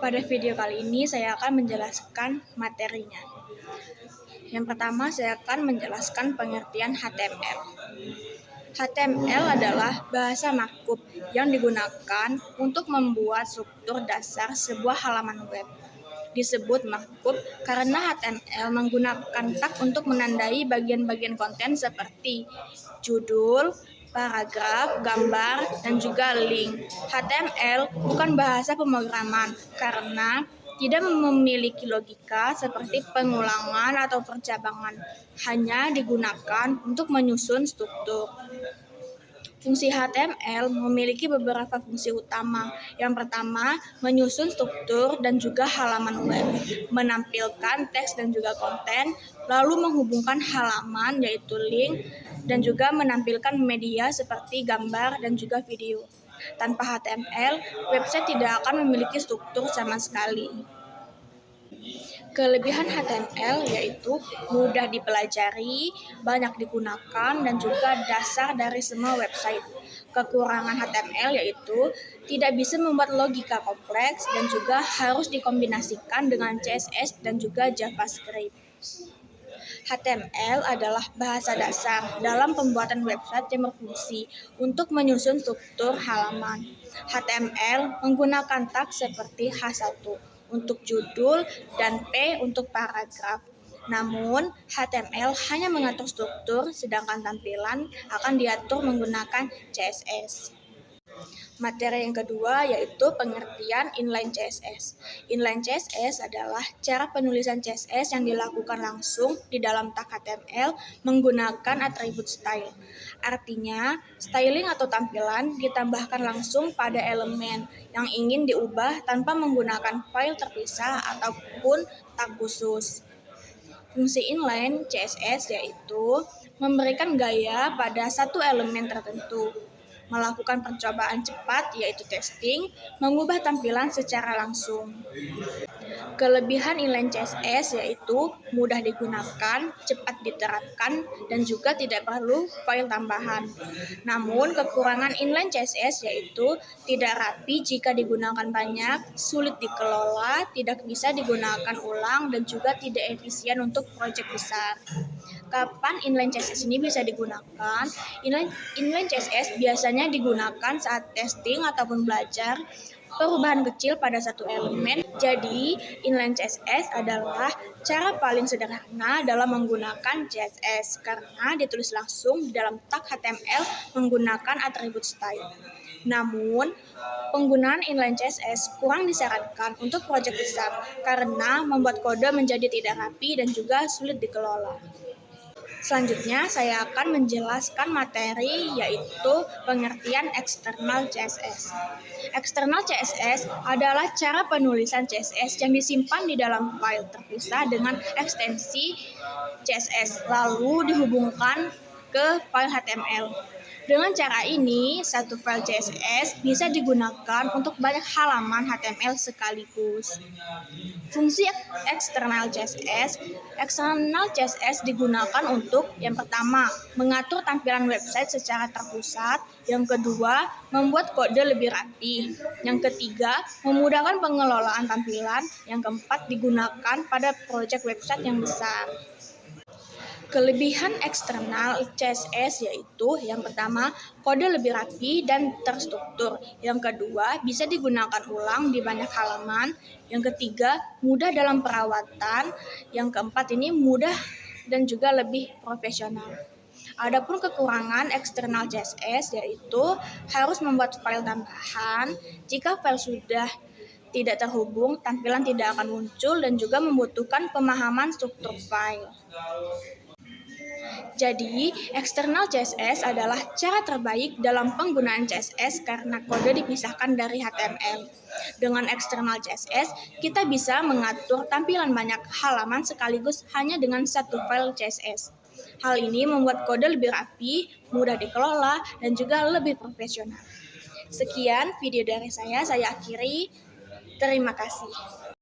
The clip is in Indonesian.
Pada video kali ini saya akan menjelaskan materinya. Yang pertama saya akan menjelaskan pengertian HTML. HTML adalah bahasa markup yang digunakan untuk membuat struktur dasar sebuah halaman web. Disebut markup karena HTML menggunakan tag untuk menandai bagian-bagian konten seperti judul, paragraf, gambar, dan juga link. HTML bukan bahasa pemrograman karena tidak memiliki logika seperti pengulangan atau percabangan, hanya digunakan untuk menyusun struktur. Fungsi HTML memiliki beberapa fungsi utama. Yang pertama, menyusun struktur dan juga halaman web, menampilkan teks dan juga konten, lalu menghubungkan halaman yaitu link, dan juga menampilkan media seperti gambar dan juga video. Tanpa HTML, website tidak akan memiliki struktur sama sekali. Kelebihan HTML yaitu mudah dipelajari, banyak digunakan, dan juga dasar dari semua website. Kekurangan HTML yaitu tidak bisa membuat logika kompleks dan juga harus dikombinasikan dengan CSS dan juga JavaScript. HTML adalah bahasa dasar dalam pembuatan website yang berfungsi untuk menyusun struktur halaman. HTML menggunakan tag seperti H1 untuk judul dan P untuk paragraf. Namun, HTML hanya mengatur struktur, sedangkan tampilan akan diatur menggunakan CSS. Materi yang kedua yaitu pengertian inline CSS. Inline CSS adalah cara penulisan CSS yang dilakukan langsung di dalam tag HTML menggunakan atribut style. Artinya, styling atau tampilan ditambahkan langsung pada elemen yang ingin diubah tanpa menggunakan file terpisah ataupun tag khusus. Fungsi inline CSS yaitu memberikan gaya pada satu elemen tertentu, melakukan percobaan cepat yaitu testing, mengubah tampilan secara langsung. Kelebihan inline CSS yaitu mudah digunakan, cepat diterapkan, dan juga tidak perlu file tambahan. Namun, kekurangan inline CSS yaitu tidak rapi jika digunakan banyak, sulit dikelola, tidak bisa digunakan ulang, dan juga tidak efisien untuk proyek besar. Kapan inline CSS ini bisa digunakan? Inline CSS biasanya digunakan saat testing ataupun belajar perubahan kecil pada satu elemen. Jadi, inline CSS adalah cara paling sederhana dalam menggunakan CSS karena ditulis langsung di dalam tag HTML menggunakan atribut style. Namun, penggunaan inline CSS kurang disarankan untuk proyek besar karena membuat kode menjadi tidak rapi dan juga sulit dikelola. Selanjutnya, saya akan menjelaskan materi yaitu pengertian eksternal CSS. Eksternal CSS adalah cara penulisan CSS yang disimpan di dalam file terpisah dengan ekstensi CSS, lalu dihubungkan ke file HTML. Dengan cara ini, satu file CSS bisa digunakan untuk banyak halaman HTML sekaligus. Fungsi eksternal CSS digunakan untuk yang pertama, mengatur tampilan website secara terpusat, yang kedua, membuat kode lebih rapi, yang ketiga, memudahkan pengelolaan tampilan, yang keempat, digunakan pada proyek website yang besar. Kelebihan eksternal CSS yaitu yang pertama, kode lebih rapi dan terstruktur. Yang kedua, bisa digunakan ulang di banyak halaman. Yang ketiga, mudah dalam perawatan. Yang keempat ini mudah dan juga lebih profesional. Adapun kekurangan eksternal CSS yaitu harus membuat file tambahan. Jika file sudah tidak terhubung, tampilan tidak akan muncul dan juga membutuhkan pemahaman struktur file. Jadi, eksternal CSS adalah cara terbaik dalam penggunaan CSS karena kode dipisahkan dari HTML. Dengan eksternal CSS, kita bisa mengatur tampilan banyak halaman sekaligus hanya dengan satu file CSS. Hal ini membuat kode lebih rapi, mudah dikelola, dan juga lebih profesional. Sekian video dari saya akhiri. Terima kasih.